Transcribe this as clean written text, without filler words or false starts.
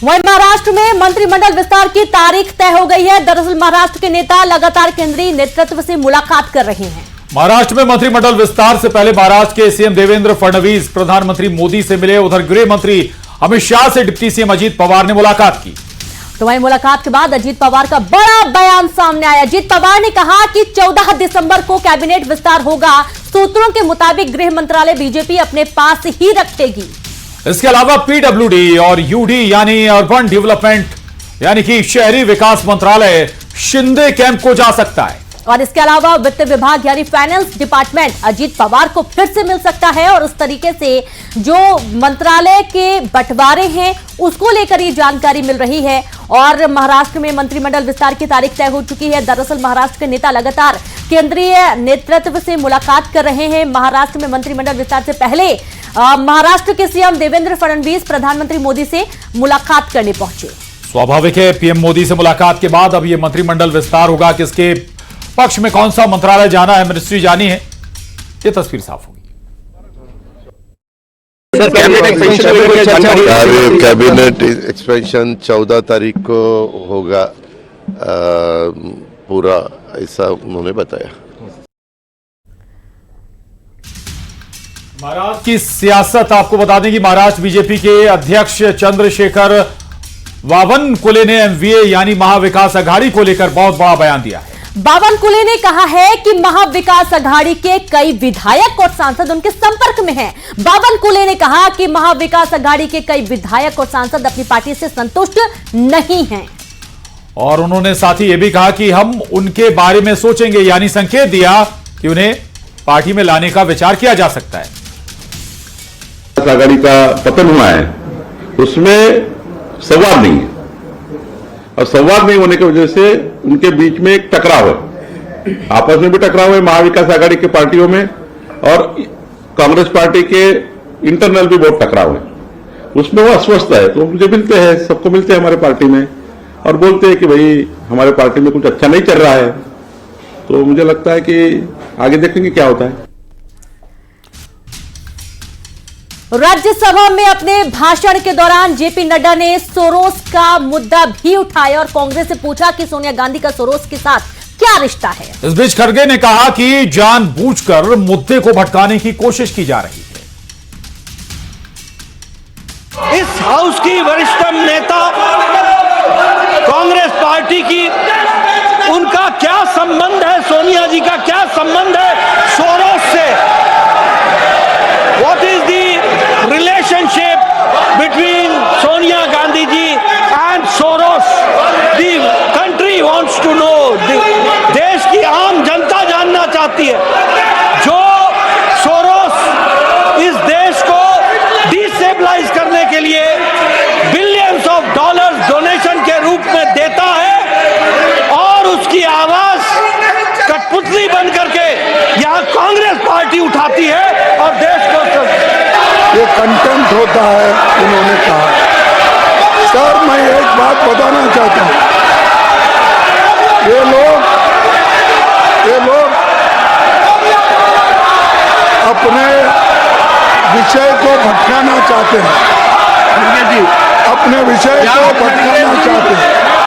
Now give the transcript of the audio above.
वहीं महाराष्ट्र में मंत्रिमंडल विस्तार की तारीख तय हो गई है। दरअसल महाराष्ट्र के नेता लगातार केंद्रीय नेतृत्व से मुलाकात कर रहे हैं। महाराष्ट्र में मंत्रिमंडल विस्तार से पहले महाराष्ट्र के सीएम देवेंद्र फडणवीस प्रधानमंत्री मोदी से मिले। उधर गृह मंत्री अमित शाह से डिप्टी सीएम अजीत पवार ने मुलाकात की। तो वहीं मुलाकात के बाद अजीत पवार का बड़ा बयान सामने आया। अजीत पवार ने कहा कि 14 दिसंबर को कैबिनेट विस्तार होगा। सूत्रों के मुताबिक गृह मंत्रालय बीजेपी अपने पास ही रखेगी। इसके अलावा पीडब्ल्यूडी और यूडी यानी अर्बन डेवलपमेंट यानी कि शहरी विकास मंत्रालय शिंदे कैंप को जा सकता है। और इसके अलावा वित्त विभाग यानी फाइनेंस डिपार्टमेंट अजीत पवार को फिर से मिल सकता है। और उस तरीके से जो मंत्रालय के बंटवारे हैं उसको लेकर ये जानकारी मिल रही है। और महाराष्ट्र में मंत्रिमंडल विस्तार की तारीख तय हो चुकी है। दरअसल महाराष्ट्र के नेता लगातार केंद्रीय नेतृत्व से मुलाकात कर रहे हैं। महाराष्ट्र में मंत्रिमंडल विस्तार से पहले महाराष्ट्र के सीएम देवेंद्र फडणवीस प्रधानमंत्री मोदी से मुलाकात करने पहुंचे। स्वाभाविक है, पीएम मोदी से मुलाकात के बाद अब यह मंत्रिमंडल विस्तार होगा। किसके पक्ष में कौन सा मंत्रालय जाना है, मिनिस्ट्री जानी है, ये तस्वीर साफ होगी। कैबिनेट एक्सपेंशन 14 तारीख को होगा पूरा, ऐसा उन्होंने बताया। महाराष्ट्र की सियासत आपको बता दें कि महाराष्ट्र बीजेपी के अध्यक्ष चंद्रशेखर बावनकुले ने एमवीए यानी महाविकास अघाड़ी को लेकर बहुत बड़ा बयान दिया है। बावनकुले ने कहा है कि महाविकास अघाड़ी के कई विधायक और सांसद उनके संपर्क में हैं। बावनकुले ने कहा कि महाविकास अघाड़ी के कई विधायक और सांसद अपनी पार्टी से संतुष्ट नहीं हैं। और उन्होंने साथ ही यह भी कहा कि हम उनके बारे में सोचेंगे, यानी संकेत दिया कि उन्हें पार्टी में लाने का विचार किया जा सकता है। आघाड़ी का पतन हुआ है, उसमें संवाद नहीं है और संवाद नहीं होने की वजह से उनके बीच में एक टकराव है, आपस में भी टकराव है महाविकास आघाड़ी के पार्टियों में, और कांग्रेस पार्टी के इंटरनल भी बहुत टकराव है। उसमें वो अस्वस्थ है। तो मुझे मिलते हैं, सबको मिलते हैं हमारे पार्टी में और बोलते हैं कि भाई हमारे पार्टी में कुछ अच्छा नहीं चल रहा है। तो मुझे लगता है कि आगे देखेंगे क्या होता है। राज्यसभा में अपने भाषण के दौरान जेपी नड्डा ने सोरोस का मुद्दा भी उठाया और कांग्रेस से पूछा कि सोनिया गांधी का सोरोस के साथ क्या रिश्ता है। इस बीच खड़गे ने कहा कि जानबूझकर मुद्दे को भटकाने की कोशिश की जा रही है। इस हाउस की वरिष्ठतम नेता कांग्रेस पार्टी की, उनका क्या संबंध है, सोनिया जी का क्या संबंध है सोरोस से? What is the relationship between Sonia Gandhi ji and Soros? The country wants to know. देश की आम जनता जानना चाहती है। जो सोरोस इस देश को डिस्टेबलाइज करने के लिए बिलियंस ऑफ डॉलर्स डोनेशन के रूप में देता है और उसकी आवाज कठपुतली बन करके यहाँ कांग्रेस पार्टी उठाती है और देश को ये कंटेंट होता है, उन्होंने कहा। सर मैं एक बात बताना चाहता हूँ, ये लोग अपने विषय को भटकाना चाहते हैं। जी, अपने विषय को भटकाना चाहते हैं।